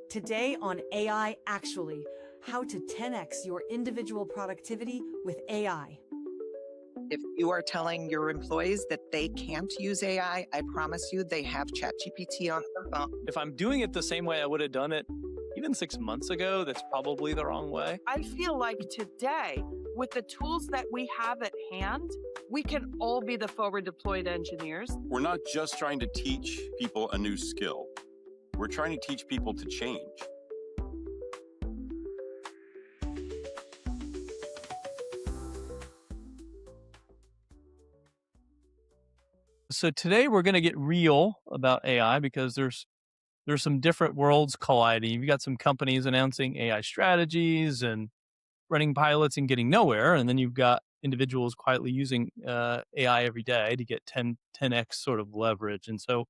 Today on AI Actually, how to 10x your individual productivity with AI. If you are telling your employees that they can't use AI, I promise you they have ChatGPT on their phone. If I'm doing it the same way I would have done it even 6 months ago, that's probably the wrong way. I feel like today, with the tools that we have at hand, we can all be the forward deployed engineers. We're not just trying to teach people a new skill. We're trying to teach people to change. So today we're going to get real about AI because there's some different worlds colliding. You've got some companies announcing AI strategies and running pilots and getting nowhere, and then you've got individuals quietly using AI every day to get 10x sort of leverage. And so,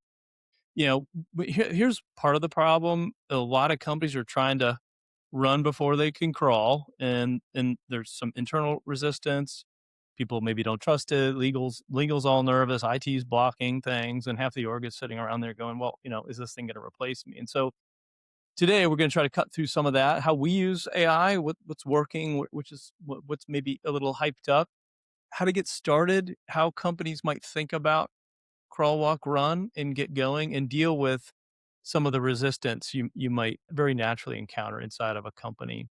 here's part of the problem. A lot of companies are trying to run before they can crawl, and there's some internal resistance. People maybe don't trust it. Legal's all nervous. IT's blocking things, and half the org is sitting around there going, "Well, is this thing going to replace me?" And so today we're going to try to cut through some of that. How we use AI, what's working, what's maybe a little hyped up, how to get started, how companies might think about crawl, walk, run, and get going, and deal with some of the resistance you might very naturally encounter inside of a company,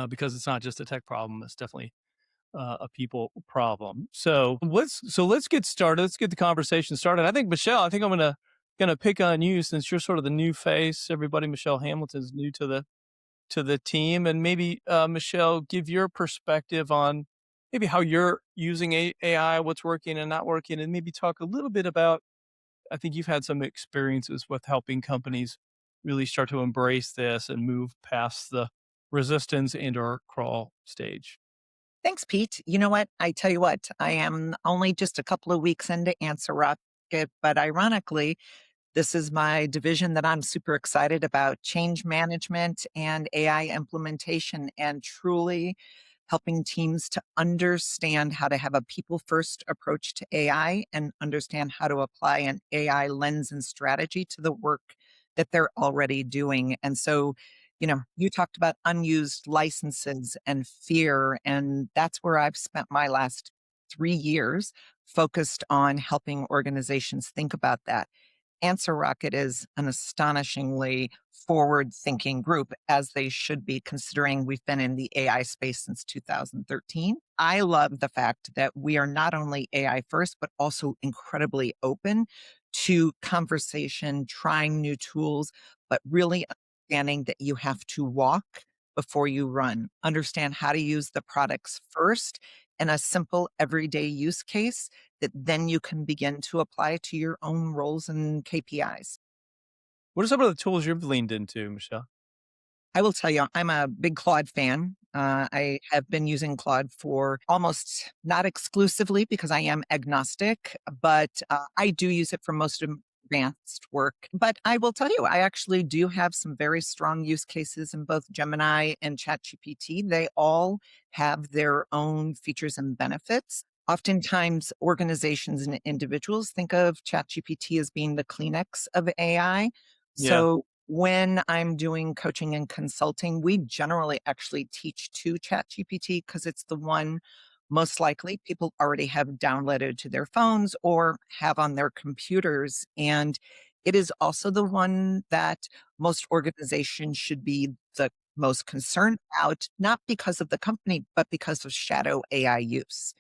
because it's not just a tech problem; it's definitely a people problem. So let's get started. Let's get the conversation started. I think Michelle, I'm gonna pick on you since you're sort of the new face. Everybody, Michelle Hamilton's new to the team, and maybe Michelle, give your perspective on maybe how you're using AI, what's working and not working, and maybe talk a little bit about. I think you've had some experiences with helping companies really start to embrace this and move past the resistance and/or crawl stage. Thanks, Pete. You know what? I tell you what, I am only just a couple of weeks into Answer Rocket, but ironically, this is my division that I'm super excited about change management and AI implementation, and truly helping teams to understand how to have a people first approach to AI and understand how to apply an AI lens and strategy to the work that they're already doing. And so, you talked about unused licenses and fear, and that's where I've spent my last 3 years focused on helping organizations think about that. Answer Rocket is an astonishingly forward thinking group, as they should be, considering we've been in the AI space since 2013. I love the fact that we are not only AI first, but also incredibly open to conversation, trying new tools, but really understanding that you have to walk before you run. Understand how to use the products first in a simple everyday use case that then you can begin to apply to your own roles and KPIs. What are some of the tools you've leaned into, Michelle? I will tell you, I'm a big Claude fan. I have been using Claude for almost not exclusively because I am agnostic, but I do use it for most of advanced work. But I will tell you, I actually do have some very strong use cases in both Gemini and ChatGPT. They all have their own features and benefits. Oftentimes, organizations and individuals think of ChatGPT as being the Kleenex of AI. Yeah. So when I'm doing coaching and consulting, we generally actually teach to ChatGPT because it's the one most likely people already have downloaded to their phones or have on their computers. And it is also the one that most organizations should be the most concerned about, not because of the company, but because of shadow AI use.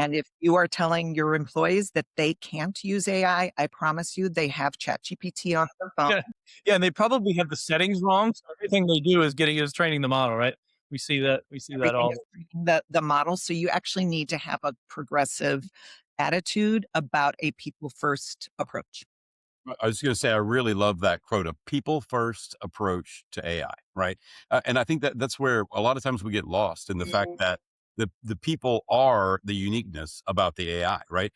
And if you are telling your employees that they can't use AI, I promise you they have ChatGPT on their phone. Yeah. Yeah, and they probably have the settings wrong. So everything they do is training the model, right? We see that Everything all. is reading the model. So you actually need to have a progressive attitude about a people first approach. I was going to say, I really love that quote, a people first approach to AI, right? And I think that's where a lot of times we get lost in the fact that the people are the uniqueness about the AI, right?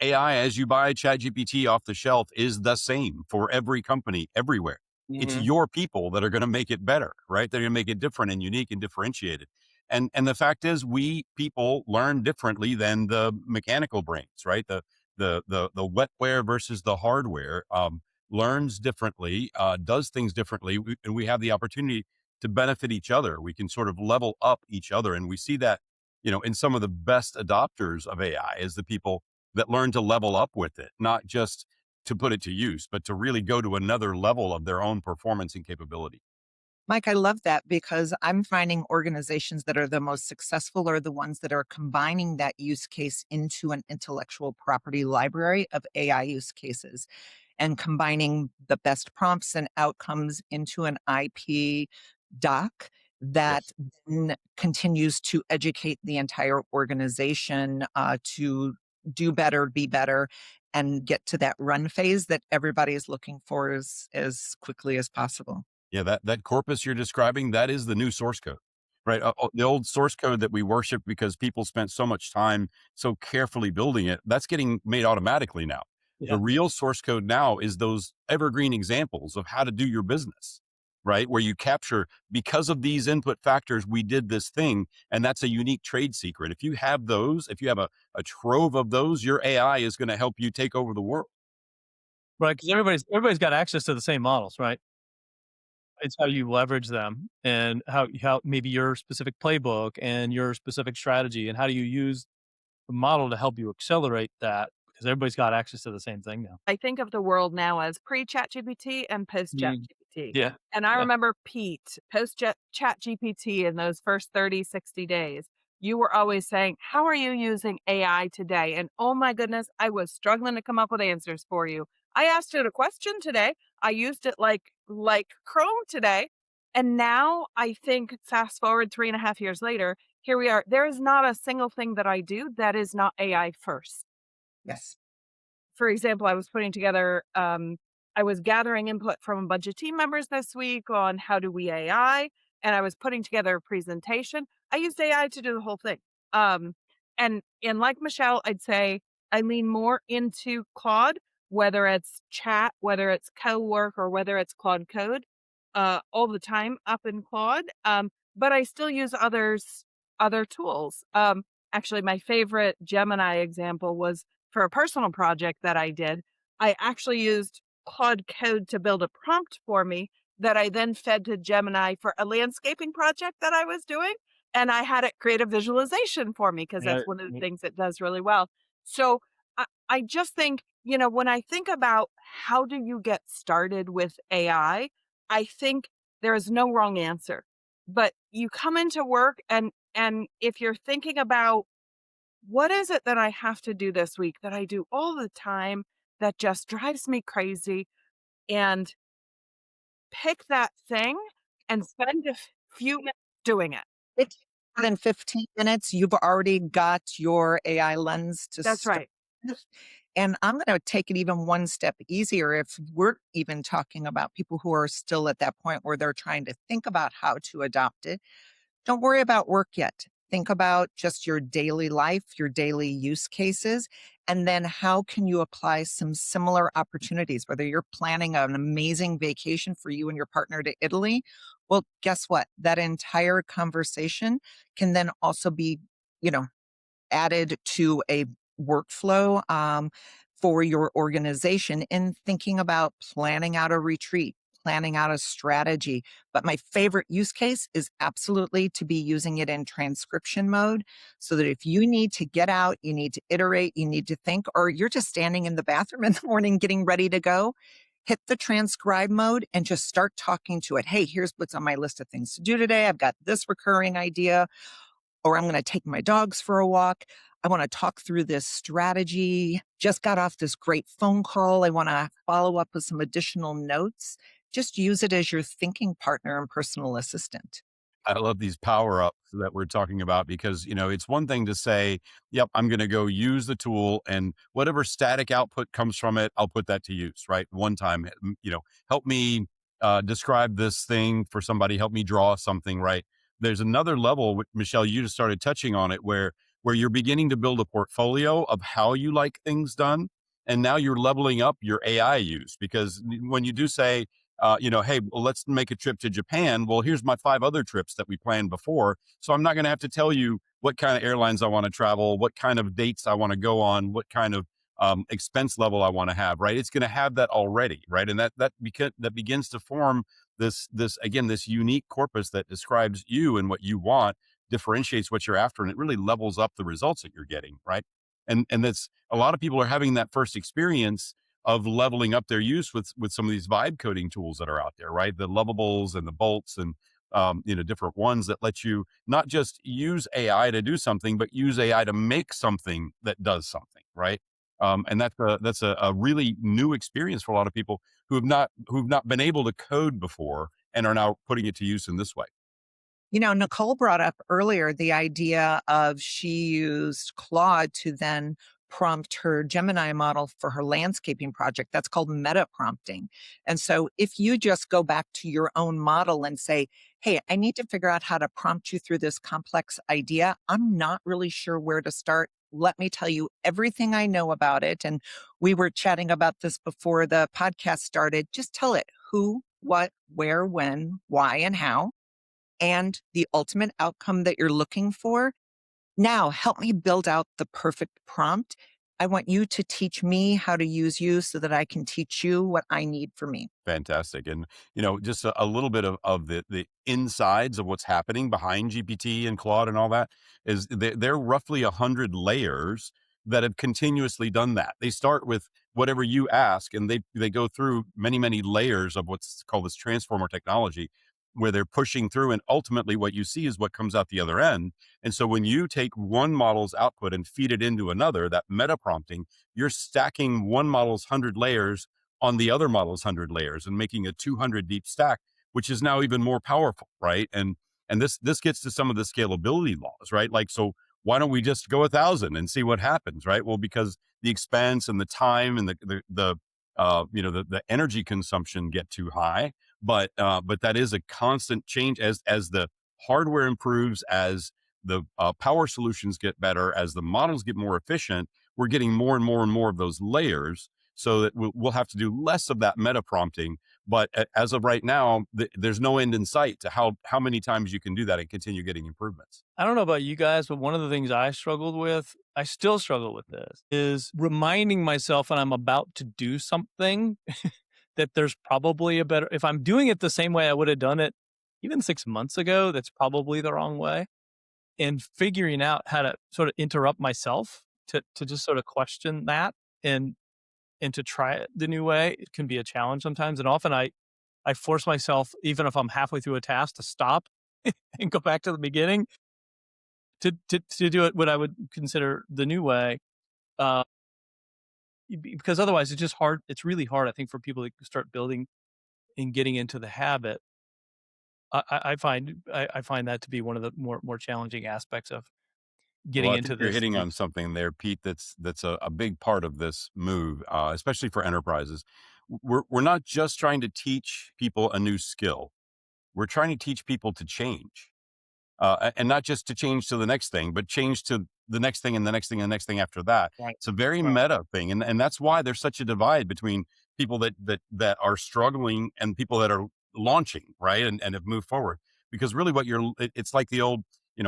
AI, as you buy ChatGPT off the shelf, is the same for every company everywhere. It's Mhm. your people that are going to make it better, right? They're going to make it different and unique and differentiated. And the fact is, we people learn differently than the mechanical brains, right? The wetware versus the hardware. learns differently, does things differently, and we have the opportunity to benefit each other. We can sort of level up each other. And we see that, in some of the best adopters of AI is the people that learn to level up with it, not just to put it to use, but to really go to another level of their own performance and capability. Mike, I love that because I'm finding organizations that are the most successful are the ones that are combining that use case into an intellectual property library of AI use cases and combining the best prompts and outcomes into an IP doc that Yes. then continues to educate the entire organization to do better, be better, and get to that run phase that everybody is looking for as quickly as possible. Yeah, that corpus you're describing, that is the new source code, right? The old source code that we worship because people spent so much time so carefully building it, that's getting made automatically now. Yeah. The real source code now is those evergreen examples of how to do your business, right? Where you capture, because of these input factors, we did this thing, and that's a unique trade secret. If you have those, if you have a trove of those, your AI is going to help you take over the world. Right. Because everybody's got access to the same models, right? It's how you leverage them and how maybe your specific playbook and your specific strategy and how do you use the model to help you accelerate that because everybody's got access to the same thing now. I think of the world now as pre-ChatGPT and Mm, post-ChatGPT. yeah. And I Yeah. remember Pete, post-ChatGPT in those first 30, 60 days, you were always saying, how are you using AI today? And oh my goodness, I was struggling to come up with answers for you. I asked it a question today. I used it like Chrome today. And now I think fast forward 3.5 years later, here we are. There is not a single thing that I do that is not AI first. Yes. For example, I was putting together, I was gathering input from a bunch of team members this week on how do we AI, and I was putting together a presentation. I used AI to do the whole thing. Um, and like Michelle, I'd say I lean more into Claude, whether it's chat, whether it's co-work, or whether it's Claude Code, all the time up in Claude. But I still use other tools. Actually, my favorite Gemini example was for a personal project that I did. I actually used Claude Code to build a prompt for me that I then fed to Gemini for a landscaping project that I was doing. And I had it create a visualization for me because Yeah. that's one of the things it does really well. So I just think, when I think about how do you get started with AI, I think there is no wrong answer. But you come into work and if you're thinking about what is it that I have to do this week that I do all the time that just drives me crazy? And pick that thing and spend a few minutes doing it. It takes more than 15 minutes. You've already got your AI lens to That's start right. with. And I'm going to take it even one step easier. If we're even talking about people who are still at that point where they're trying to think about how to adopt it, don't worry about work yet. Think about just your daily life, your daily use cases, and then how can you apply some similar opportunities, whether you're planning an amazing vacation for you and your partner to Italy. Well, guess what? That entire conversation can then also be, you know, added to a workflow for your organization in thinking about planning out a retreat, planning out a strategy. But my favorite use case is absolutely to be using it in transcription mode so that if you need to get out, you need to iterate, you need to think, or you're just standing in the bathroom in the morning getting ready to go, hit the transcribe mode and just start talking to it. Hey, here's what's on my list of things to do today. I've got this recurring idea, or I'm going to take my dogs for a walk. I want to talk through this strategy. Just got off this great phone call. I want to follow up with some additional notes. Just use it as your thinking partner and personal assistant. I love these power ups that we're talking about because, it's one thing to say, yep, I'm going to go use the tool and whatever static output comes from it, I'll put that to use, right? One time, help me describe this thing for somebody, help me draw something, right? There's another level, Michelle, you just started touching on it where you're beginning to build a portfolio of how you like things done. And now you're leveling up your AI use because when you do say, hey, well, let's make a trip to Japan. Well, here's my 5 other trips that we planned before. So I'm not going to have to tell you what kind of airlines I want to travel, what kind of dates I want to go on, what kind of expense level I want to have, right? It's going to have that already, right? And that begins to form this unique corpus that describes you and what you want, differentiates what you're after, and it really levels up the results that you're getting, right? And that's a lot of people are having that first experience of leveling up their use with some of these vibe coding tools that are out there, right? The lovables and the bolts and different ones that let you not just use AI to do something, but use AI to make something that does something, right? And that's a really new experience for a lot of people who've not been able to code before and are now putting it to use in this way. Nicole brought up earlier the idea of she used Claude to then prompt her Gemini model for her landscaping project. That's called meta prompting. And so if you just go back to your own model and say, hey, I need to figure out how to prompt you through this complex idea. I'm not really sure where to start. Let me tell you everything I know about it. And we were chatting about this before the podcast started. Just tell it who, what, where, when, why, and how, and the ultimate outcome that you're looking for. Now, help me build out the perfect prompt. I want you to teach me how to use you so that I can teach you what I need for me. Fantastic. And, just a little bit of the insides of what's happening behind GPT and Claude and all that is they're roughly 100 layers that have continuously done that. They start with whatever you ask, and they go through many, many layers of what's called this transformer technology, where they're pushing through, and ultimately what you see is what comes out the other end. And so when you take one model's output and feed it into another, that meta prompting, you're stacking one model's 100 layers on the other model's 100 layers and making a 200 deep stack, which is now even more powerful, right? And this gets to some of the scalability laws, right? Like, so why don't we just go 1,000 and see what happens, right? Well, because the expense and the time and the energy consumption get too high, but that is a constant change as the hardware improves, as the power solutions get better, as the models get more efficient. We're getting more and more and more of those layers, so that we'll have to do less of that meta prompting. But as of right now, there's no end in sight to how many times you can do that and continue getting improvements. I don't know about you guys, but one of the things I still struggle with this, is reminding myself when I'm about to do something that there's probably if I'm doing it the same way I would have done it even 6 months ago, that's probably the wrong way. And figuring out how to sort of interrupt myself to just sort of question that and to try it the new way, it can be a challenge sometimes. And often I force myself, even if I'm halfway through a task, to stop and go back to the beginning to do it what I would consider the new way. Because otherwise it's just hard. It's really hard, I think, for people to start building and getting into the habit. I find that to be one of the more challenging aspects of getting Well, I into think you're this. hitting on something there, Pete. That's a big part of this move, especially for enterprises. We're not just trying to teach people a new skill. We're trying to teach people to change. And not just to change to the next thing, but change to the next thing and the next thing and the next thing after that. Right. It's a very Right. meta thing, and that's why there's such a divide between people that are struggling and people that are launching, right, and have moved forward. Because really, it's like the old,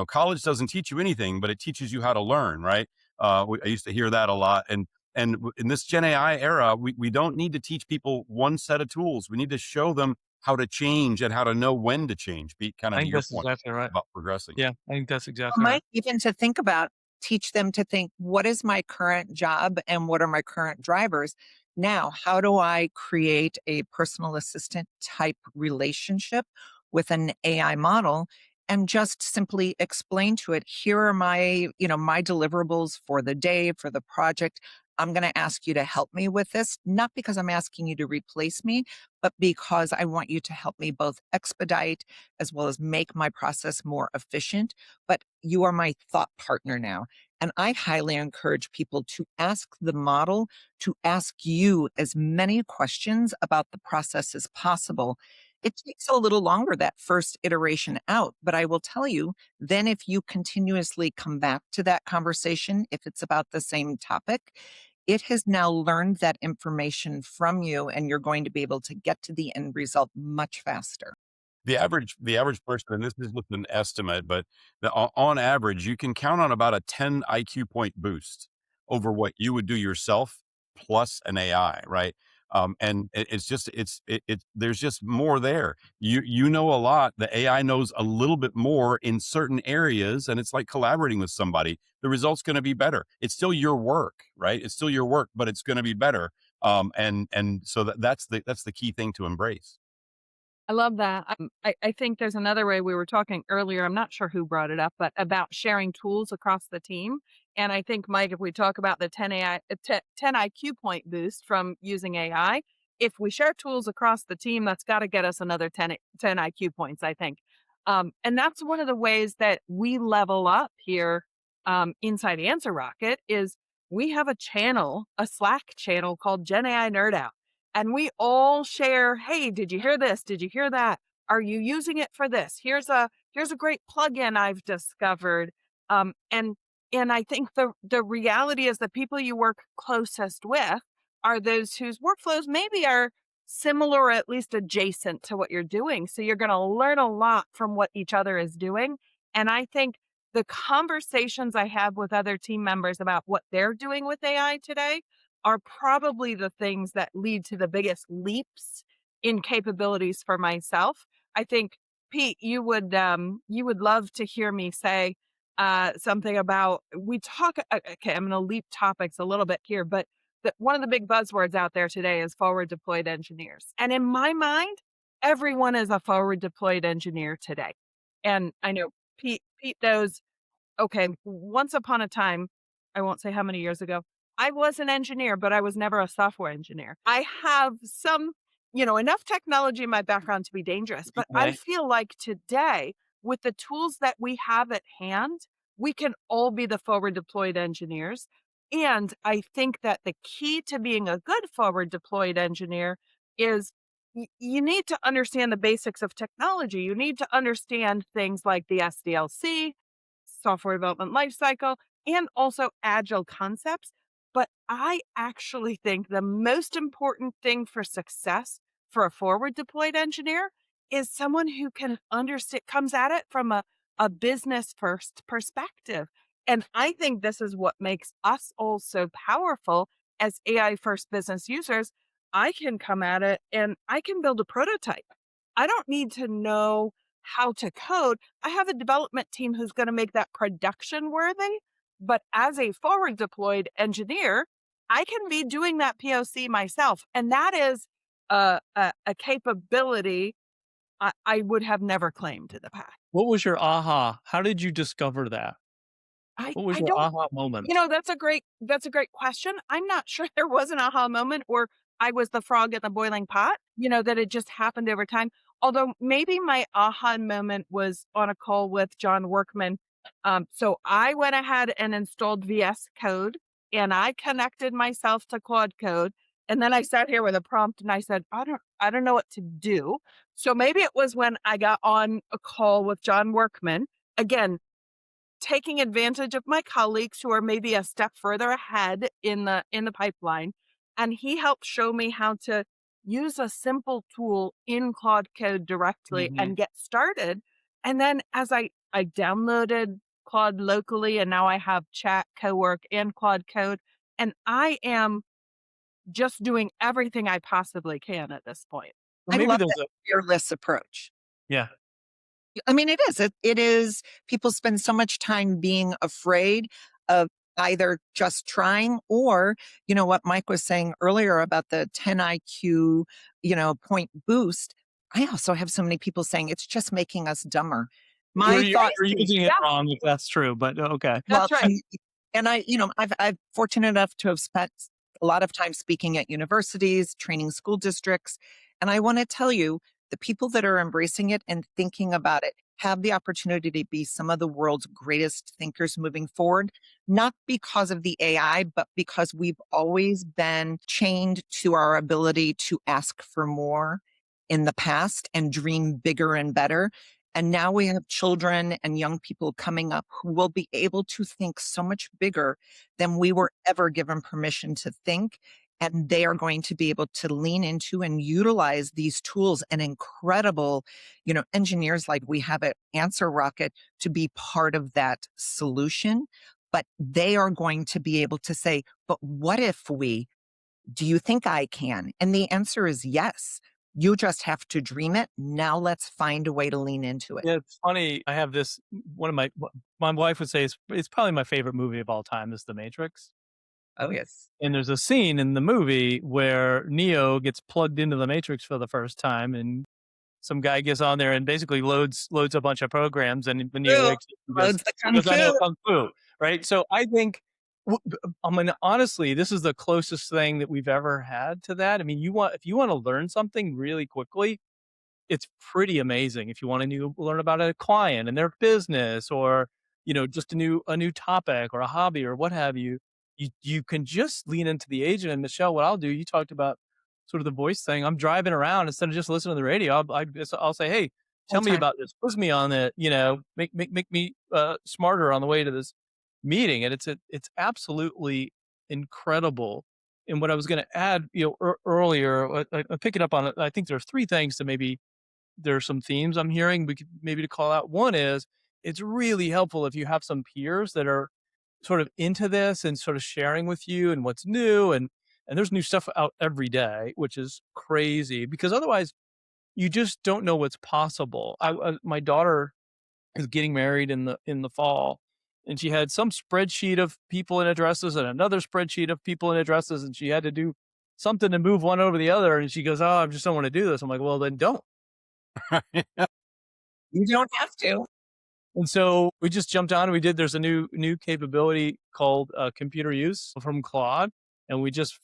college doesn't teach you anything, but it teaches you how to learn, right? I used to hear that a lot, and in this Gen AI era, we don't need to teach people one set of tools. We need to show them how to change and how to know when to change. Be kind I of to think your that's point exactly right. about progressing. Yeah, I think that's Or exactly right. might even to think about, teach them to think, what is my current job and what are my current drivers? Now, how do I create a personal assistant type relationship with an AI model and just simply explain to it, here are my deliverables for the day, for the project. I'm going to ask you to help me with this, not because I'm asking you to replace me, but because I want you to help me both expedite as well as make my process more efficient. But you are my thought partner now. And I highly encourage people to ask the model to ask you as many questions about the process as possible. It takes a little longer, that first iteration out, but I will tell you, then if you continuously come back to that conversation, if it's about the same topic, it has now learned that information from you, and you're going to be able to get to the end result much faster. The average person, and this is just an estimate, but on average, you can count on about a 10 IQ point boost over what you would do yourself plus an AI, right? And it's just there's just more there. You know a lot. The AI knows a little bit more in certain areas, and it's like collaborating with somebody. The result's going to be better. It's still your work, right? It's still your work, but it's going to be better. And so that's the key thing to embrace. I love that. I think there's another way we were talking earlier. I'm not sure who brought it up, but about sharing tools across the team. And I think, Mike, if we talk about the 10 IQ point boost from using AI, if we share tools across the team, that's got to get us another 10 IQ points, I think. And that's one of the ways that we level up here inside Answer Rocket is we have a Slack channel called Gen AI Nerd Out. And we all share, hey, did you hear this? Did you hear that? Are you using it for this? Here's a great plugin I've discovered. And I think the reality is the people you work closest with are those whose workflows maybe are similar or at least adjacent to what you're doing. So you're going to learn a lot from what each other is doing. And I think the conversations I have with other team members about what they're doing with AI today are probably the things that lead to the biggest leaps in capabilities for myself. I think, Pete, you would love to hear me say something about okay, I'm going to leap topics a little bit here, but one of the big buzzwords out there today is forward deployed engineers. And in my mind, everyone is a forward deployed engineer today. And I know Pete knows, okay, once upon a time, I won't say how many years ago, I was an engineer, but I was never a software engineer. I have some, enough technology in my background to be dangerous, but I Okay. feel like today, with the tools that we have at hand, we can all be the forward deployed engineers. And I think that the key to being a good forward deployed engineer is you need to understand the basics of technology. You need to understand things like the SDLC, software development lifecycle, and also agile concepts. But I actually think the most important thing for success for a forward deployed engineer is someone who can understand, comes at it from a business first perspective. And I think this is what makes us all so powerful as AI first business users. I can come at it and I can build a prototype. I don't need to know how to code. I have a development team who's going to make that production worthy. But as a forward deployed engineer, I can be doing that POC myself. And that is a capability I would have never claimed in the past. What was your aha? How did you discover that? What was I your don't, aha moment? that's a great question. I'm not sure there was an aha moment or I was the frog in the boiling pot, that it just happened over time. Although maybe my aha moment was on a call with John Workman. So I went ahead and installed VS Code and I connected myself to Claude Code. And then I sat here with a prompt and I said, I don't know what to do. So maybe it was when I got on a call with John Workman, again, taking advantage of my colleagues who are maybe a step further ahead in the pipeline. And he helped show me how to use a simple tool in Claude Code directly Mhm. and get started. And then as I downloaded Claude locally, and now I have Chat, Cowork, and Claude Code, and I am just doing everything I possibly can at this point. Or I maybe love there's that fearless approach. yeah. I mean, it is. It is. People spend so much time being afraid of either just trying or, what Mike was saying earlier about the 10 IQ, point boost. I also have so many people saying it's just making us dumber. Or My thought, you're using it Yeah, wrong if that's true, but okay. well, that's right. and I, I've fortunate enough to have spent a lot of time speaking at universities, training school districts. And I want to tell you, the people that are embracing it and thinking about it have the opportunity to be some of the world's greatest thinkers moving forward, not because of the AI, but because we've always been chained to our ability to ask for more in the past and dream bigger and better. And now we have children and young people coming up who will be able to think so much bigger than we were ever given permission to think. And they are going to be able to lean into and utilize these tools and incredible, engineers like we have at Answer Rocket to be part of that solution. but they are going to be able to say, but what if we, do you think I can? And the answer is yes. You just have to dream it. Now let's find a way to lean into it. Yeah, it's funny. I have this, one of my wife would say it's probably my favorite movie of all time is The Matrix. Oh, yes. And there's a scene in the movie where Neo gets plugged into the Matrix for the first time, and some guy gets on there and basically loads a bunch of programs, and when Neo True. wakes up, Loads the he kung goes, I know fu. kung fu, right? So I think, I mean, honestly, this is the closest thing that we've ever had to that. I mean, if you want to learn something really quickly, it's pretty amazing. If you want to learn about a client and their business, or just a new topic or a hobby or what have you, you can just lean into the agent. And Michelle, what I'll do, you talked about sort of the voice thing. I'm driving around, instead of just listening to the radio, I'll say, hey, tell That's me right. about this. Quiz me on it. Make me smarter on the way to this meeting. And it's absolutely incredible. And what I was going to add, earlier, I pick it up on it. I think there's three things to maybe, there are some themes I'm hearing we could maybe to call out. One is, it's really helpful if you have some peers that are sort of into this and sort of sharing with you and what's new, and there's new stuff out every day, which is crazy, because otherwise you just don't know what's possible. My daughter is getting married in the fall, and she had some spreadsheet of people and addresses and another spreadsheet of people and addresses, and she had to do something to move one over the other, and she goes, oh, I just don't want to do this. I'm like, well, then don't. You don't have to. And so we just jumped on and there's a new capability called computer use from Claude. And we just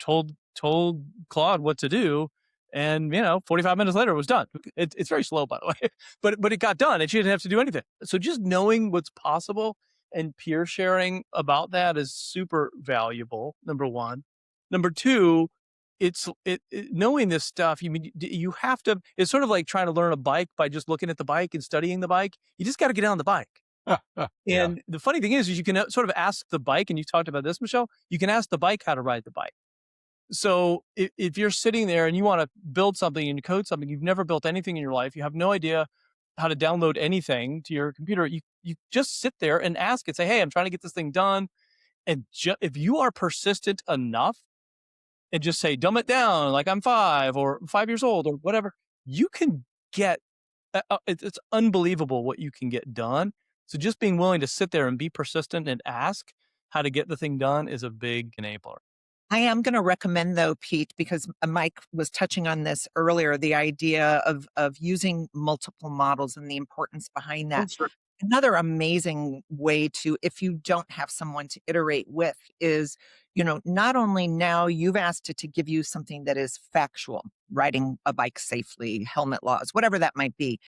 told Claude what to do. And, 45 minutes later, it was done. It's very slow, by the way, but it got done and she didn't have to do anything. So just knowing what's possible and peer sharing about that is super valuable. Number one. Number two, knowing this stuff. You have to, it's sort of like trying to learn a bike by just looking at the bike and studying the bike. You just got to get on the bike. Yeah. And the funny thing is you can sort of ask the bike, and you talked about this, Michelle, you can ask the bike how to ride the bike. So if you're sitting there and you want to build something and code something, you've never built anything in your life, you have no idea how to download anything to your computer, you just sit there and ask it, say, hey, I'm trying to get this thing done. And if you are persistent enough, and just say, dumb it down, like I'm 5 or 5 years old or whatever, you can get, it's unbelievable what you can get done. So just being willing to sit there and be persistent and ask how to get the thing done is a big enabler. I am going to recommend, though, Pete, because Mike was touching on this earlier, the idea of using multiple models and the importance behind that. Sure. Another amazing way to, if you don't have someone to iterate with, is, not only now you've asked it to give you something that is factual, riding a bike safely, helmet laws, whatever that might be.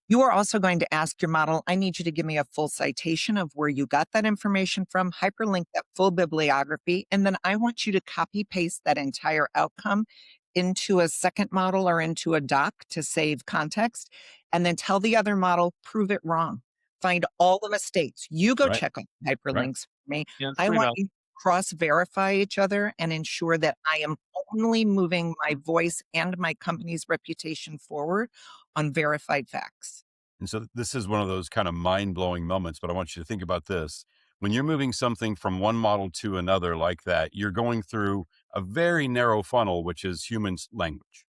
You are also going to ask your model, I need you to give me a full citation of where you got that information from, hyperlink that full bibliography, and then I want you to copy paste that entire outcome into a second model or into a doc to save context, and then tell the other model, prove it wrong. Find all the mistakes. You go Right. check on hyperlinks for me. Yeah, it's I pretty want valuable. you to cross-verify each other and ensure that I am only moving my voice and my company's reputation forward on verified facts. And so this is one of those kind of mind-blowing moments, but I want you to think about this. When you're moving something from one model to another like that, you're going through a very narrow funnel, which is human language,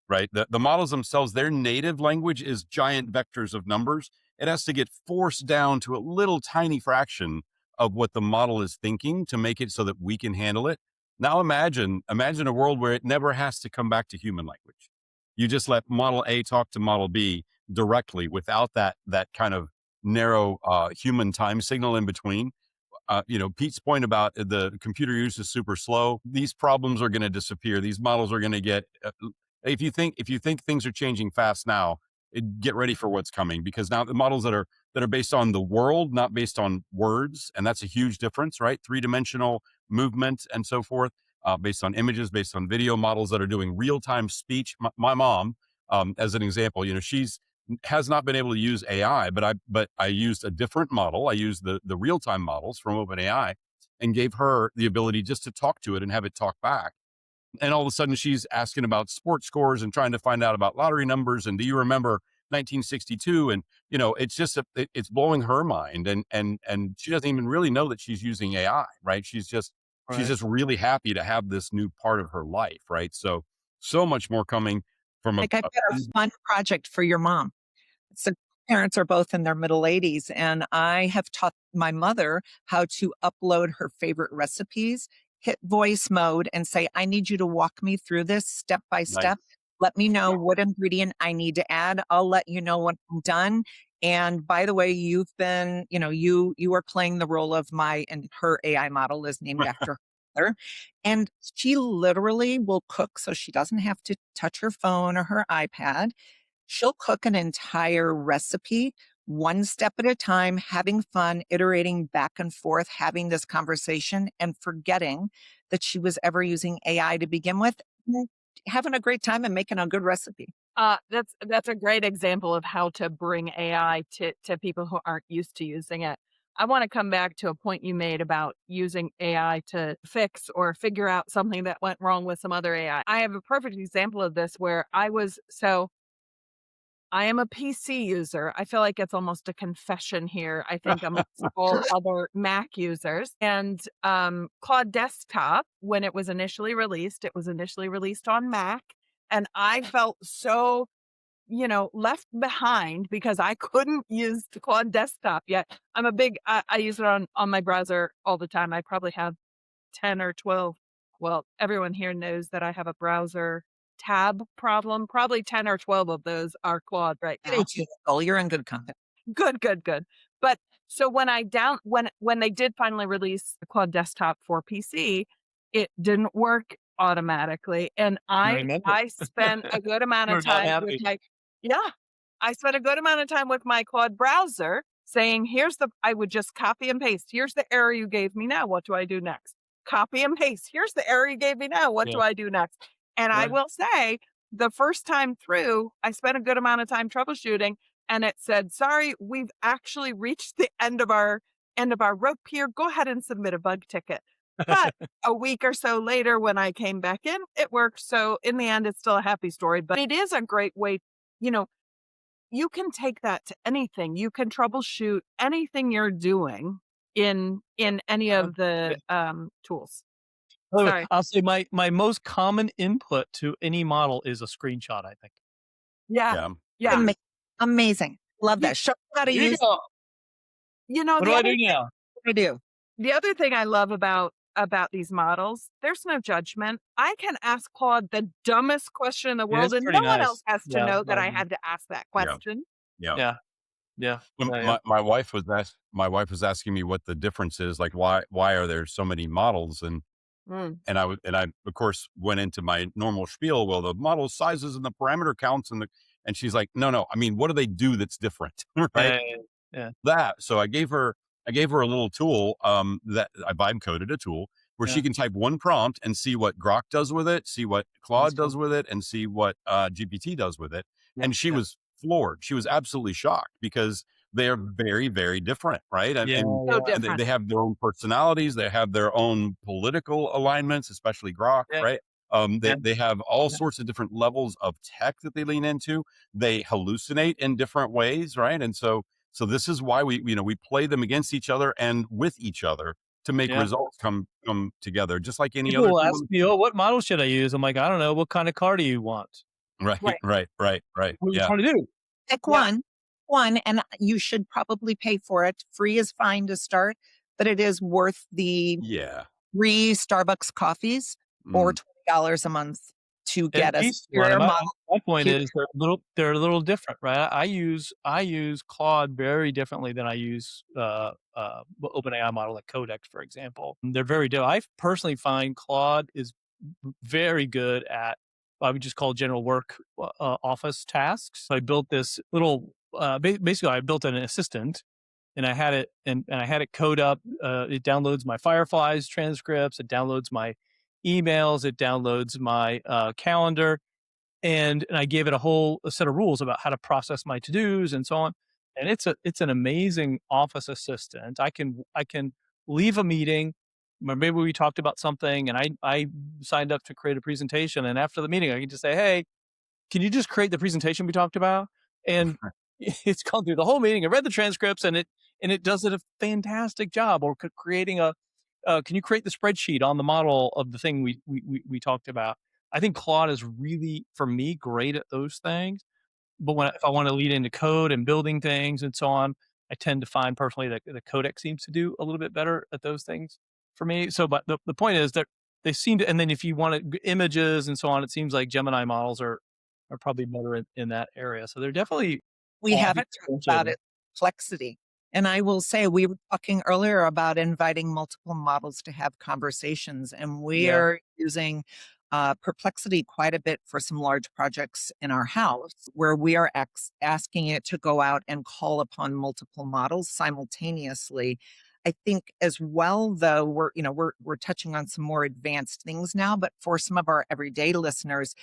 right? The models themselves, their native language is giant vectors of numbers. It has to get forced down to a little tiny fraction of what the model is thinking to make it so that we can handle it. Now imagine a world where it never has to come back to human language. You just let model A talk to model B directly without that kind of narrow human time signal in between. Pete's point about the computer use is super slow. These problems are going to disappear. These models are going to get. If you think things are changing fast now, get ready for what's coming, because now the models that are based on the world, not based on words, and that's a huge difference, right? 3-dimensional movement and so forth, based on images, based on video, models that are doing real-time speech. My mom, as an example, she's has not been able to use AI, but I used a different model. I used the real-time models from OpenAI and gave her the ability just to talk to it and have it talk back. And all of a sudden she's asking about sports scores and trying to find out about lottery numbers. And do you remember 1962. And, it's just, it's blowing her mind. And she doesn't even really know that she's using AI, right? She's just Right. really happy to have this new part of her life, right? So much more coming from Like, I've got a fun project for your mom. So parents are both in their middle 80s, and I have taught my mother how to upload her favorite recipes, hit voice mode, and say, I need you to walk me through this step by nice. step. Let me know what ingredient I need to add. I'll let you know when I'm done. And by the way, you've been, you are playing the role of and her AI model is named after her. And she literally will cook so she doesn't have to touch her phone or her iPad. She'll cook an entire recipe one step at a time, having fun, iterating back and forth, having this conversation, and forgetting that she was ever using AI to begin with, and having a great time and making a good recipe. That's a great example of how to bring AI to people who aren't used to using it. I want to come back to a point you made about using AI to fix or figure out something that went wrong with some other AI. I have a perfect example of this where I am a PC user. I feel like it's almost a confession here. I think amongst all other Mac users. And Claude Desktop, when it was initially released on Mac. And I felt so, left behind because I couldn't use the Claude Desktop yet. I use it on my browser all the time. I probably have 10 or 12. Well, everyone here knows that I have a browser tab problem. Probably 10 or 12 of those are Claude right now. You're in good company. Good. But so when they did finally release the Claude Desktop for PC, it didn't work automatically. And remember. I spent a good amount We're of not time with happy. I spent a good amount of time with my Claude browser saying, I would just copy and paste. Here's the error you gave me now. What do I do next? Copy and paste. Here's the error you gave me now. What Yeah. do I do next? And I Right. will say the first time through, I spent a good amount of time troubleshooting and it said, sorry, we've actually reached the end of our rope here. Go ahead and submit a bug ticket. But a week or so later, when I came back in, it worked. So in the end, it's still a happy story, but it is a great way, you can take that to anything. You can troubleshoot anything you're doing in any of the tools. Sorry. I'll say my most common input to any model is a screenshot, I think. Yeah. Amazing. Love that. Show me how to Here you use. go. What do I do now? I do. The other thing I love about these models, there's no judgment. I can ask Claude the dumbest question in the world, it's and no pretty one nice. else has to Yeah, know that I lovely. had to ask that Yeah. question. Yeah. Yeah. My wife was asking me what the difference is, like why are there so many models, and Mm. I of course went into my normal spiel. Well, the model sizes and the parameter counts and she's like, no, I mean, what do they do that's different, right? Yeah. So I gave her a little tool that I vibe coded a tool where she Yeah. can type one prompt and see what Grok does with it, see what Claude That's does with it, and see what GPT does with it. Yeah, And she was floored. She was absolutely shocked because they are very, very different, right? And, Yeah. and So and different. they have their own personalities. They have their own political alignments, especially Grok, Yeah. right? Yeah. They have all Yeah. sorts of different levels of tech that they lean into. They hallucinate in different ways, right? And so this is why we play them against each other and with each other to make Yeah. results come together, just like any People other will tool. ask me, what model should I use? I'm like, I don't know. What kind of car do you want? Right. Right. What are you Yeah. trying to do? Pick Yeah. one, and you should probably pay for it. Free is fine to start, but it is worth the Yeah. 3 Starbucks coffees or Mm. $20 a month to And get a each superior one, model. my point Here- is they're a little different, right? I use Claude very differently than I use OpenAI model like Codex, for example. They're very different. I personally find Claude is very good at what I would just call general work office tasks. So I built this little basically I built an assistant and I had it code up. It downloads my Fireflies transcripts. It downloads my emails. It downloads my calendar, and I gave it a set of rules about how to process my to-dos and so on. And it's an amazing office assistant. I can leave a meeting. Maybe we talked about something, and I signed up to create a presentation. And after the meeting, I can just say, "Hey, can you just create the presentation we talked about?" And it's gone through the whole meeting. I read the transcripts, and it does a fantastic job. Or creating can you create the spreadsheet on the model of the thing we talked about? I think Claude is really, for me, great at those things. But if I want to lead into code and building things and so on, I tend to find personally that the Codex seems to do a little bit better at those things for me. So, but the point is that they seem to, and then if you want images and so on, it seems like Gemini models are probably better in that area. So they're definitely We I think haven't talked about differentiating. it, complexity. And I will say, we were talking earlier about inviting multiple models to have conversations, and we Yeah. are using Perplexity quite a bit for some large projects in our house, where we are asking it to go out and call upon multiple models simultaneously. I think as well, though, we're touching on some more advanced things now, but for some of our everyday listeners,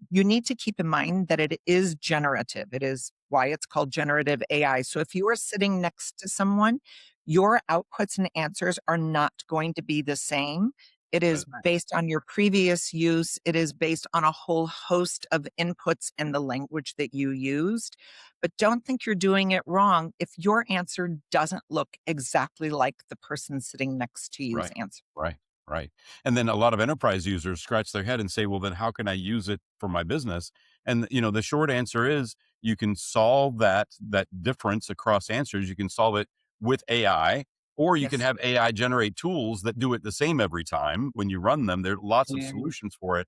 you need to keep in mind that it is generative. It is why it's called generative AI. So if you are sitting next to someone, your outputs and answers are not going to be the same. It is Right. based on your previous use. It is based on a whole host of inputs and the language that you used. But don't think you're doing it wrong if your answer doesn't look exactly like the person sitting next to you's Right. answer. Right. Right. And then a lot of enterprise users scratch their head and say, well, then how can I use it for my business? And, the short answer is you can solve that difference across answers. You can solve it with AI, or you can Yes. have AI generate tools that do it the same every time when you run them. There are lots of Mhm. solutions for it.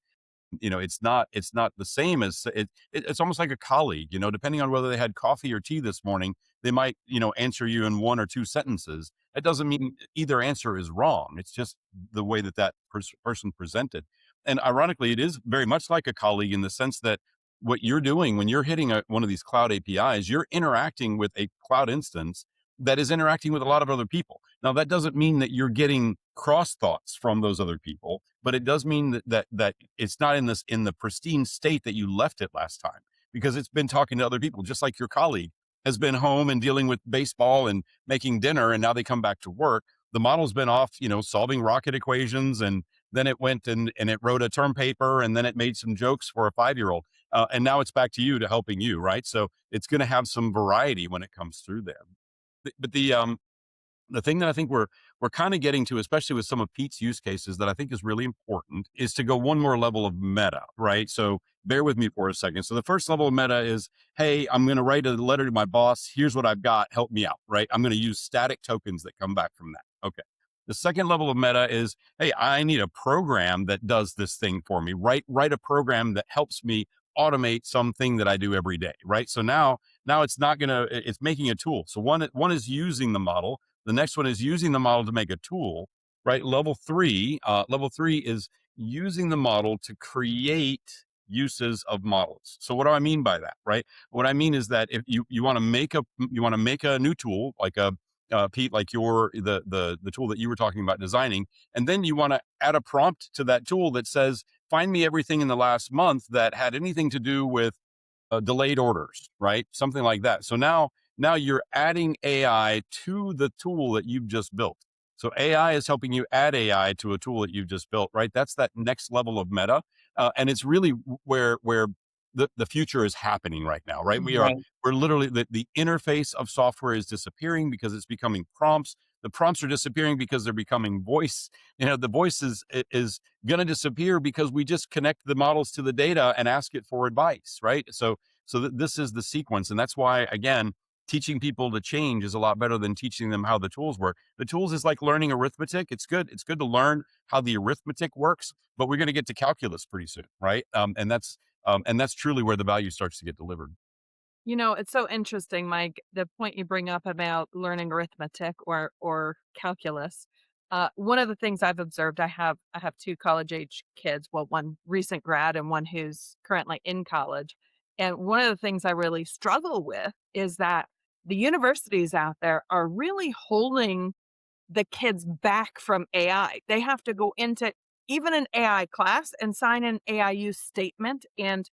It's not the same as it's almost like a colleague, depending on whether they had coffee or tea this morning, they might, answer you in one or two sentences. That doesn't mean either answer is wrong. It's just the way that person presented. And ironically, it is very much like a colleague in the sense that what you're doing when you're hitting one of these cloud APIs, you're interacting with a cloud instance that is interacting with a lot of other people. Now, that doesn't mean that you're getting cross thoughts from those other people, but it does mean that it's not in the pristine state that you left it last time, because it's been talking to other people, just like your colleague has been home and dealing with baseball and making dinner, and now they come back to work. The model's been off, solving rocket equations, and then it went and it wrote a term paper, and then it made some jokes for a 5-year-old, and now it's back to you to helping you, right? So it's going to have some variety when it comes through there. But the thing that I think we're kind of getting to, especially with some of Pete's use cases, that I think is really important, is to go one more level of meta, right? So bear with me for a second. So the first level of meta is, hey, I'm going to write a letter to my boss. Here's what I've got. Help me out, right? I'm going to use static tokens that come back from that. Okay. The second level of meta is, hey, I need a program that does this thing for me. Write a program that helps me automate something that I do every day, right? So now it's not gonna, it's making a tool. So one is using the model. The next one is using the model to make a tool, right? Level three is using the model to create uses of models. So what do I mean by that, right? What I mean is that if you want to make a new tool, like Pete, like the tool that you were talking about designing, and then you want to add a prompt to that tool that says, find me everything in the last month that had anything to do with delayed orders, right? Something like that. So now you're adding AI to the tool that you've just built. So AI is helping you add AI to a tool that you've just built, right? That's that next level of meta, and it's really where the future is happening right now, right? Right. We're literally the interface of software is disappearing because it's becoming prompts. The prompts are disappearing because they're becoming voice. The voice is going to disappear because we just connect the models to the data and ask it for advice, right? So this is the sequence, and that's why, again, teaching people to change is a lot better than teaching them how the tools work. The tools is like learning arithmetic. It's good to learn how the arithmetic works, but we're going to get to calculus pretty soon, right? And that's truly where the value starts to get delivered. It's so interesting, Mike, the point you bring up about learning arithmetic or calculus. One of the things I've observed, I have two college age kids, well, one recent grad and one who's currently in college. And one of the things I really struggle with is that the universities out there are really holding the kids back from AI. They have to go into even an AI class and sign an AI use statement. And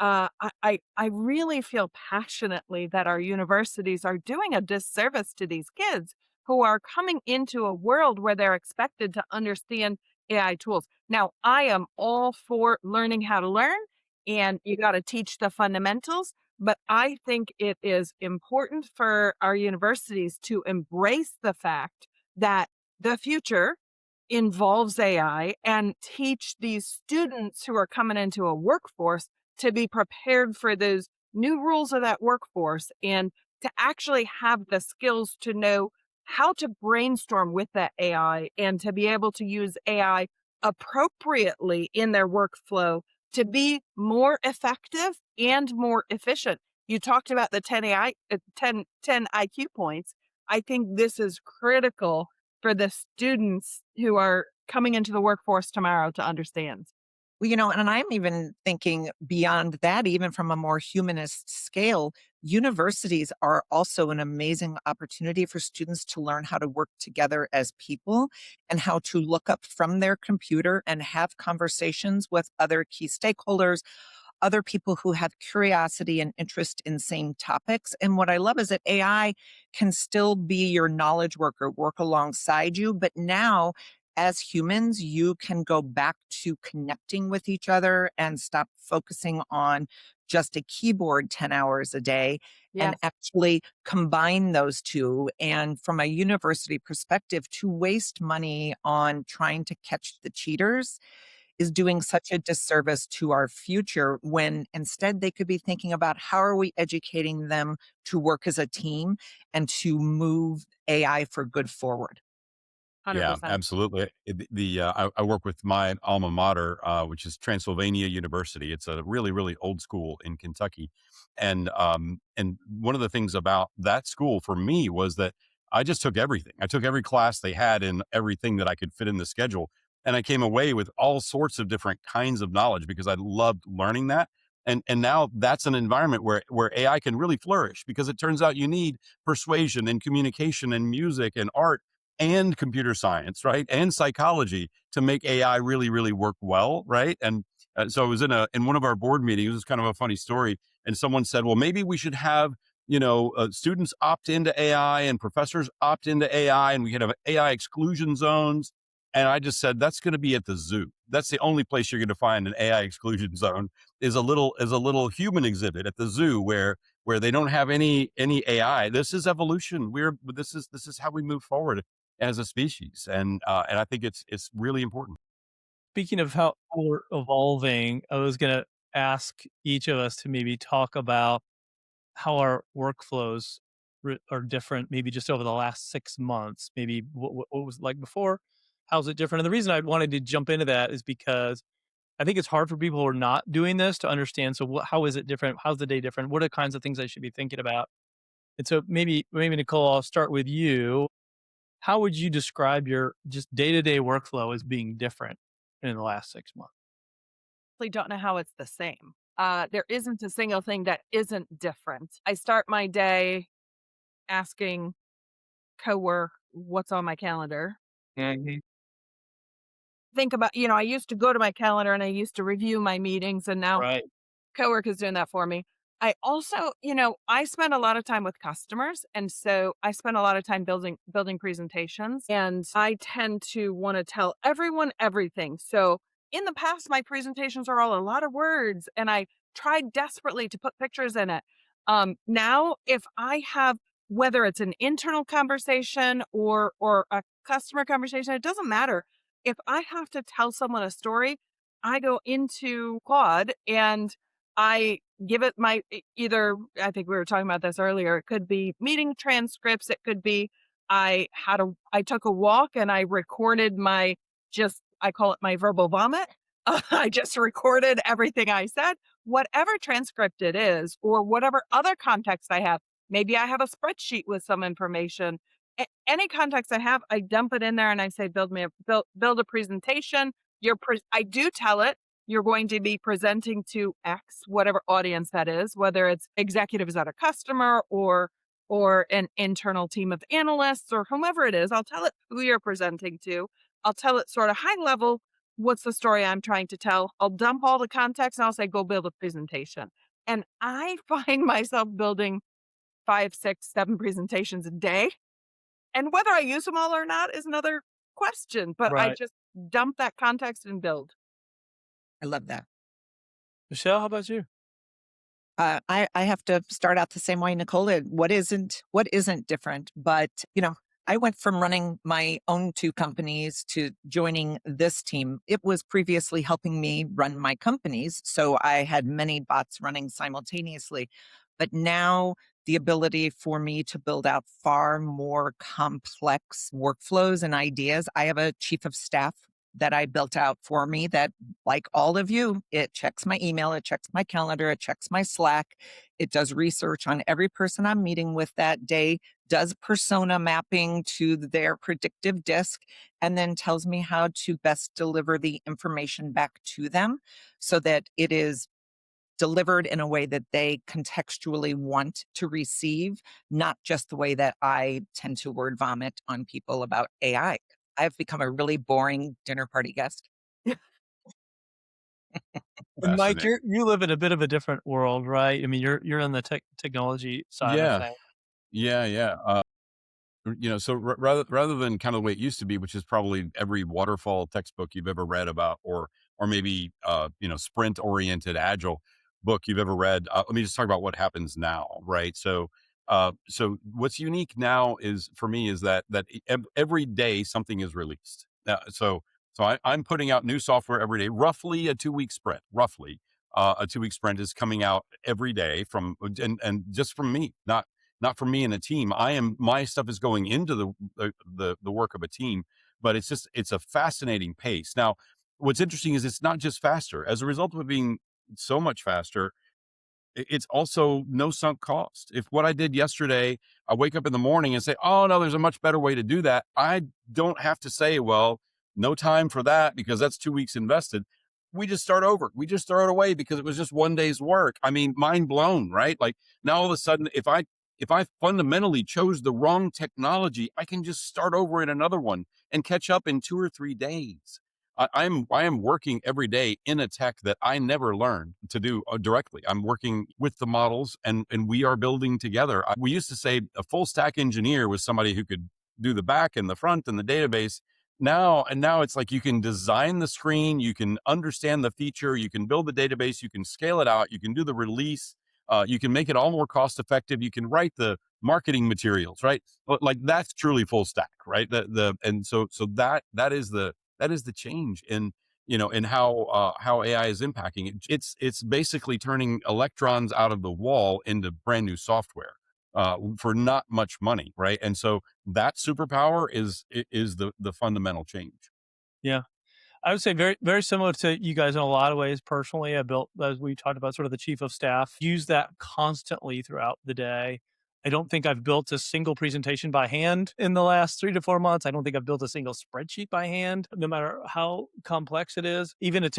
I really feel passionately that our universities are doing a disservice to these kids who are coming into a world where they're expected to understand AI tools. Now, I am all for learning how to learn, and you got to teach the fundamentals. But I think it is important for our universities to embrace the fact that the future involves AI and teach these students who are coming into a workforce to be prepared for those new rules of that workforce and to actually have the skills to know how to brainstorm with that AI and to be able to use AI appropriately in their workflow to be more effective and more efficient. You talked about the 10 IQ points. I think this is critical for the students who are coming into the workforce tomorrow to understand. Well, and I'm even thinking beyond that, even from a more humanist scale, universities are also an amazing opportunity for students to learn how to work together as people and how to look up from their computer and have conversations with other key stakeholders, other people who have curiosity and interest in same topics. And what I love is that AI can still be your knowledge worker, work alongside you. But now, as humans, you can go back to connecting with each other and stop focusing on just a keyboard 10 hours a day and Yes. actually combine those two. And from a university perspective, to waste money on trying to catch the cheaters is doing such a disservice to our future when instead they could be thinking about how are we educating them to work as a team and to move AI for good forward. Yeah, 100%. absolutely. I work with my alma mater, which is Transylvania University. It's a really, really old school in Kentucky, and one of the things about that school for me was that I just took everything. I took every class they had and everything that I could fit in the schedule, and I came away with all sorts of different kinds of knowledge because I loved learning that. And now that's an environment where AI can really flourish because it turns out you need persuasion and communication and music and art and computer science, right? And psychology to make AI really, really work well, right? And so I was in one of our board meetings. It was kind of a funny story, and someone said, "Well, maybe we should have students opt into AI and professors opt into AI, and we could have AI exclusion zones." And I just said, "That's going to be at the zoo. That's the only place you're going to find an AI exclusion zone is a little human exhibit at the zoo where they don't have any AI. This is evolution. This is how we move forward as a species, and I think it's really important." Speaking of how we're evolving, I was going to ask each of us to maybe talk about how our workflows are different, maybe just over the last 6 months, maybe what was it like before, how's it different? And the reason I wanted to jump into that is because I think it's hard for people who are not doing this to understand. So how is it different? How's the day different? What are the kinds of things I should be thinking about? And so maybe Nicole, I'll start with you. How would you describe your just day-to-day workflow as being different in the last 6 months? Really don't know how it's the same. There isn't a single thing that isn't different. I start my day asking cowork what's on my calendar. Mhm. Think about, I used to go to my calendar and I used to review my meetings, and now Right. coworker is doing that for me. I also, I spend a lot of time with customers, and so I spend a lot of time building presentations, and I tend to want to tell everyone everything. So in the past, my presentations are all a lot of words, and I tried desperately to put pictures in it. Now, if I have whether it's an internal conversation or a customer conversation, it doesn't matter. If I have to tell someone a story, I go into Claude and I give it either, I think we were talking about this earlier. It could be meeting transcripts. It could be I took a walk and I recorded I call it my verbal vomit. I just recorded everything I said, whatever transcript it is, or whatever other context I have. Maybe I have a spreadsheet with some information. Any context I have, I dump it in there and I say, build a presentation. I do tell it you're going to be presenting to X, whatever audience that is, whether it's executives at a customer or an internal team of analysts or whomever it is. I'll tell it who you're presenting to. I'll tell it sort of high level, what's the story I'm trying to tell. I'll dump all the context and I'll say, go build a presentation. And I find myself building 5, 6, 7 presentations a day. And whether I use them all or not is another question, but I Right. just dump that context and build. I love that. Michelle, how about you? I have to start out the same way, Nicole. What isn't different? But I went from running my own two companies to joining this team. It was previously helping me run my companies, so I had many bots running simultaneously. But now the ability for me to build out far more complex workflows and ideas. I have a chief of staff that I built out for me that, like all of you, it checks my email, it checks my calendar, it checks my Slack, it does research on every person I'm meeting with that day, does persona mapping to their predictive disk, and then tells me how to best deliver the information back to them so that it is delivered in a way that they contextually want to receive, not just the way that I tend to word vomit on people about AI. I've become a really boring dinner party guest. And Mike, Fascinating. you live in a bit of a different world, right? I mean, you're on the technology side of Yeah. things. Yeah. So rather than kind of the way it used to be, which is probably every waterfall textbook you've ever read about, or maybe sprint oriented agile book you've ever read. Let me just talk about what happens now, right? So what's unique now is for me is that every day something is released. I'm putting out new software every day, roughly a 2 week sprint. Roughly a 2 week sprint is coming out every day and just from me, not for me and a team. My stuff is going into the work of a team, but it's a fascinating pace. Now, what's interesting is it's not just faster. As a result of it being so much faster, it's also no sunk cost. If what I did yesterday, I wake up in the morning and say, "Oh no, there's a much better way to do that." I don't have to say, "Well, no time for that because that's 2 weeks invested." We just start over. We just throw it away because it was just one day's work. I mean, mind blown, right? Like now all of a sudden, if I fundamentally chose the wrong technology, I can just start over in another one and catch up in 2 or 3 days. I am working every day in a tech that I never learned to do directly. I'm working with the models, and we are building together. We used to say a full stack engineer was somebody who could do the back and the front and the database. Now it's like you can design the screen, you can understand the feature, you can build the database, you can scale it out, you can do the release, you can make it all more cost effective, you can write the marketing materials, right? Like that's truly full stack, right? That is the change in how AI is impacting it. It's basically turning electrons out of the wall into brand new software for not much money, right? And so that superpower is the fundamental change. Yeah. I would say very, very similar to you guys in a lot of ways. Personally, I built, as we talked about, sort of the chief of staff, use that constantly throughout the day. I don't think I've built a single presentation by hand in the last 3 to 4 months. I don't think I've built a single spreadsheet by hand, no matter how complex it is. Even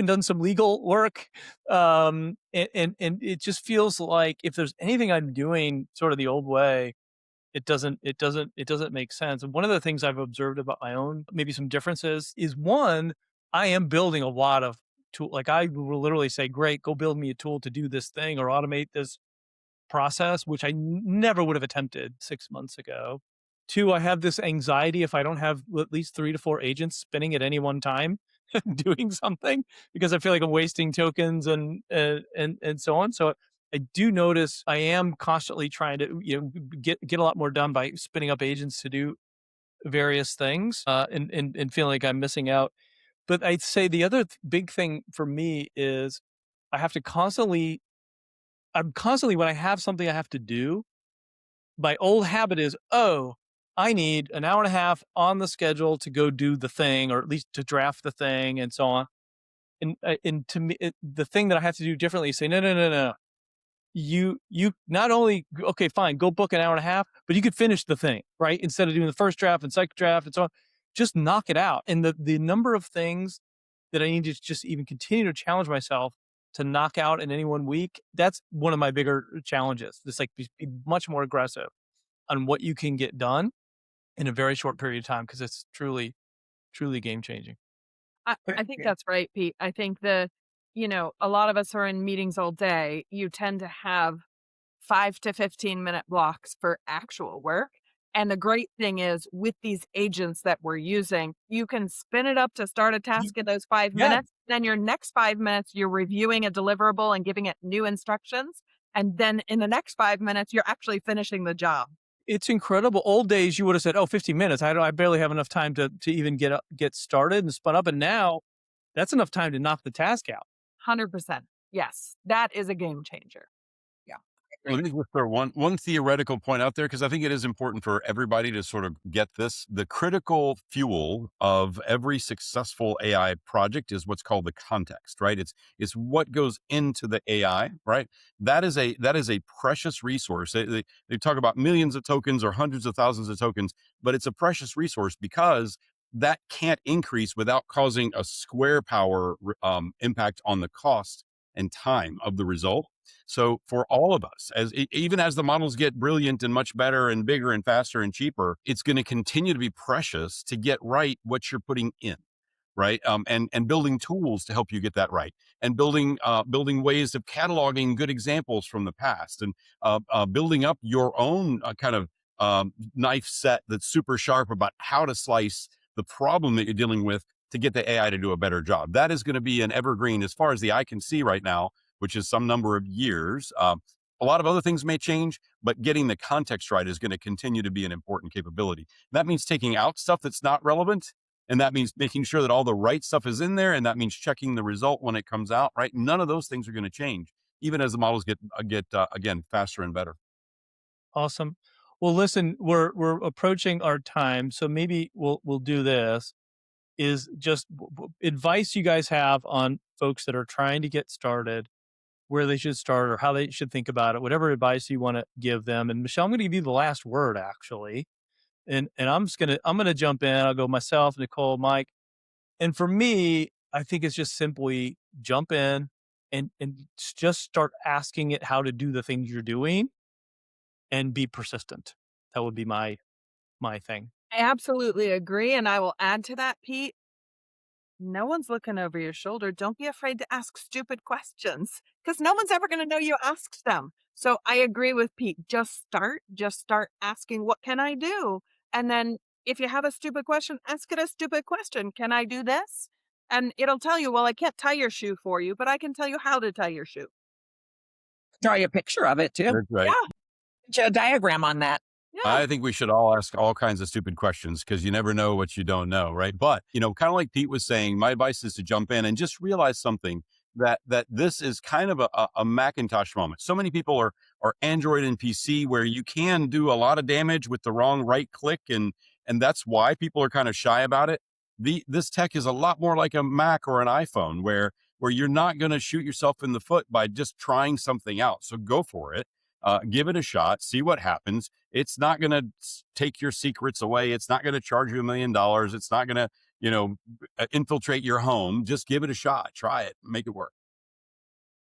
done some legal work. And it just feels like if there's anything I'm doing sort of the old way, it doesn't make sense. And one of the things I've observed about my own, maybe some differences, is one, I am building a lot of tool. Like I will literally say, great, go build me a tool to do this thing or automate this process, which I never would have attempted 6 months ago. Two, I have this anxiety if I don't have at least 3 to 4 agents spinning at any one time doing something, because I feel like I'm wasting tokens and so on. So I do notice I am constantly trying to get a lot more done by spinning up agents to do various things, and feeling like I'm missing out. But I'd say the other big thing for me is I have to constantly when I have something I have to do, my old habit is, oh, I need an hour and a half on the schedule to go do the thing, or at least to draft the thing and so on. And to me, the thing that I have to do differently is say, no. You not only, okay, fine, go book an hour and a half, but you could finish the thing, right? Instead of doing the first draft and second draft and so on, just knock it out. And the number of things that I need to just even continue to challenge myself to knock out in any one week, that's one of my bigger challenges. Just like be much more aggressive on what you can get done in a very short period of time, because it's truly, truly game changing. I think that's right, Pete. I think a lot of us are in meetings all day. You tend to have 5 to 15 minute blocks for actual work. And the great thing is with these agents that we're using, you can spin it up to start a task in those 5 Yeah. minutes. Then your next 5 minutes, you're reviewing a deliverable and giving it new instructions. And then in the next 5 minutes, you're actually finishing the job. It's incredible. Old days, you would have said, "Oh, 15 minutes. I barely have enough time to even get started and spun up." And now that's enough time to knock the task out. 100%. Yes, that is a game changer. Let me just throw one theoretical point out there, because I think it is important for everybody to sort of get this. The critical fuel of every successful AI project is what's called the context, right? It's what goes into the AI, right? That is a precious resource. They talk about millions of tokens or hundreds of thousands of tokens, but it's a precious resource because that can't increase without causing a square power impact on the cost and time of the result. So for all of us, even as the models get brilliant and much better and bigger and faster and cheaper, it's going to continue to be precious to get right what you're putting in, right? And building tools to help you get that right, and building ways of cataloging good examples from the past, and building up your own kind of knife set that's super sharp about how to slice the problem that you're dealing with to get the AI to do a better job. That is going to be an evergreen as far as the eye can see right now, which is some number of years. A lot of other things may change, but getting the context right is going to continue to be an important capability. That means taking out stuff that's not relevant, and that means making sure that all the right stuff is in there, and that means checking the result when it comes out, right? None of those things are going to change, even as the models get again faster and better. Awesome. Well, listen, we're approaching our time, so maybe we'll do this. Is just advice you guys have on folks that are trying to get started, where they should start or how they should think about it, whatever advice you want to give them. And Michelle, I'm going to give you the last word actually. And I'm going to jump in. I'll go myself, Nicole, Mike. And for me, I think it's just simply jump in and just start asking it how to do the things you're doing and be persistent. That would be my thing. I absolutely agree. And I will add to that, Pete. No one's looking over your shoulder. Don't be afraid to ask stupid questions because no one's ever going to know you asked them. So I agree with Pete. Just start asking, what can I do? And then if you have a stupid question, ask it a stupid question. Can I do this? And it'll tell you, well, I can't tie your shoe for you, but I can tell you how to tie your shoe. Draw you a picture of it too. That's right. Yeah. Get you a diagram on that. Yeah. I think we should all ask all kinds of stupid questions because you never know what you don't know, right? But, kind of like Pete was saying, my advice is to jump in and just realize something, that this is kind of a Macintosh moment. So many people are Android and PC, where you can do a lot of damage with the wrong right click, and that's why people are kind of shy about it. This tech is a lot more like a Mac or an iPhone, where you're not going to shoot yourself in the foot by just trying something out. So go for it. Give it a shot, see what happens. It's not going to take your secrets away. It's not going to charge you $1 million. It's not going to, infiltrate your home. Just give it a shot. Try it. Make it work.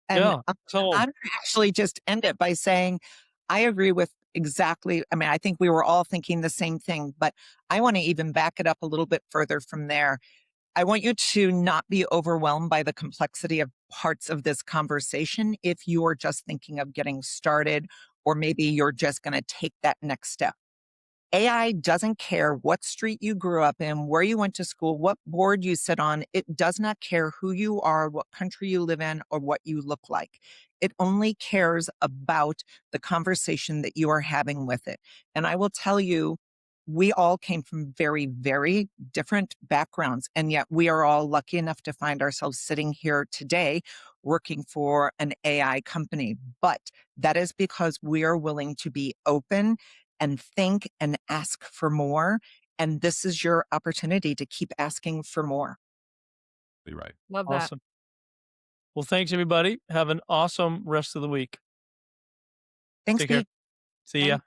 And Yeah. So I'm actually just end it by saying, I agree with exactly. I mean, I think we were all thinking the same thing, but I want to even back it up a little bit further from there. I want you to not be overwhelmed by the complexity of parts of this conversation if you are just thinking of getting started, or maybe you're just going to take that next step. AI doesn't care what street you grew up in, where you went to school, what board you sit on. It does not care who you are, what country you live in, or what you look like. It only cares about the conversation that you are having with it. And I will tell you, we all came from very, very different backgrounds, and yet we are all lucky enough to find ourselves sitting here today working for an AI company. But that is because we are willing to be open and think and ask for more. And this is your opportunity to keep asking for more. You're right. Love that. awesome. Well, thanks everybody. Have an awesome rest of the week. Thanks, Take care. Pete. See ya.